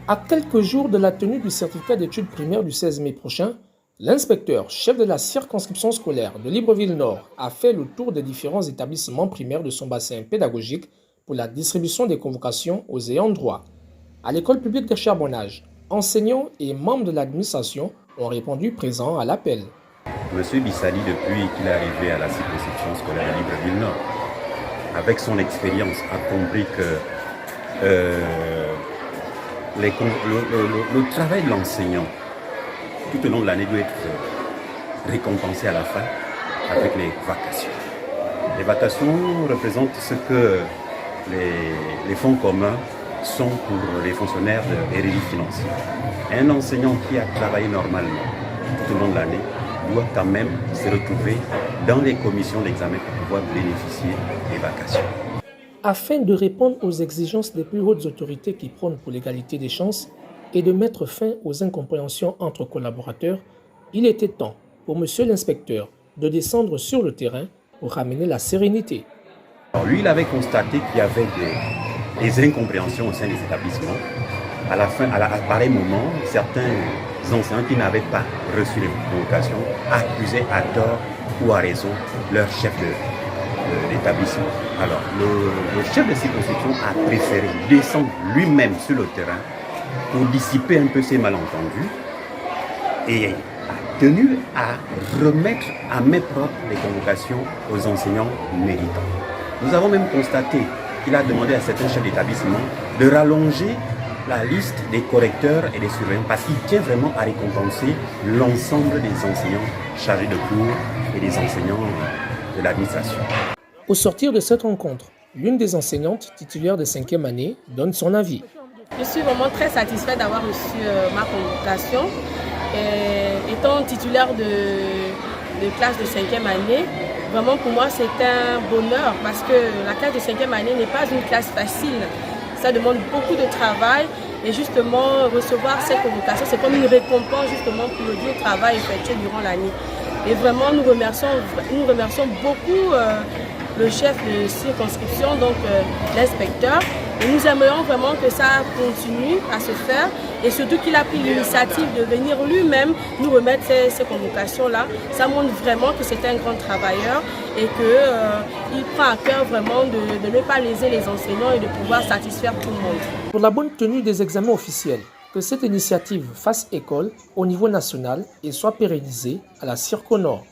À quelques jours de la tenue du certificat d'études primaires du 16 mai prochain, l'inspecteur chef de la circonscription scolaire de Libreville-Nord a fait le tour des différents établissements primaires de son bassin pédagogique pour la distribution des convocations aux ayants droit. À l'école publique de Charbonnage, enseignants et membres de l'administration ont répondu présents à l'appel. Monsieur Bissali, depuis qu'il est arrivé à la circonscription scolaire de Libreville-Nord, avec son expérience, a compris que le travail de l'enseignant tout au long de l'année doit être récompensé à la fin avec les vacations. Les vacations représentent ce que les fonds communs sont pour les fonctionnaires des régies financières. Un enseignant qui a travaillé normalement tout au long de l'année doit quand même se retrouver dans les commissions d'examen pour pouvoir bénéficier des vacations. Afin de répondre aux exigences des plus hautes autorités qui prônent pour l'égalité des chances et de mettre fin aux incompréhensions entre collaborateurs, il était temps pour monsieur l'inspecteur de descendre sur le terrain pour ramener la sérénité. Alors lui, il avait constaté qu'il y avait des incompréhensions au sein des établissements. À pareil moment, certains enseignants qui n'avaient pas reçu les convocations accusaient à tort ou à raison leur chef d'établissement. Alors, le chef de circonscription a préféré descendre lui-même sur le terrain pour dissiper un peu ces malentendus et a tenu à remettre à main propre les convocations aux enseignants méritants. Nous avons même constaté qu'il a demandé à certains chefs d'établissement de rallonger la liste des correcteurs et des surveillants parce qu'il tient vraiment à récompenser l'ensemble des enseignants chargés de cours et des enseignants de l'administration. Au sortir de cette rencontre, l'une des enseignantes titulaires de 5e année donne son avis. Je suis vraiment très satisfaite d'avoir reçu ma convocation. Étant titulaire de classe de 5e année, vraiment pour moi c'est un bonheur parce que la classe de 5e année n'est pas une classe facile. Ça demande beaucoup de travail et justement recevoir cette convocation, c'est comme une récompense justement pour le dur travail effectué durant l'année. Et vraiment nous remercions beaucoup le chef de circonscription, donc l'inspecteur. Et nous aimerions vraiment que ça continue à se faire et surtout qu'il a pris l'initiative de venir lui-même nous remettre ces convocations-là. Ça montre vraiment que c'est un grand travailleur et qu'il prend à cœur vraiment de ne pas léser les enseignants et de pouvoir satisfaire tout le monde. Pour la bonne tenue des examens officiels, que cette initiative fasse école au niveau national et soit pérennisée à la Circo Nord.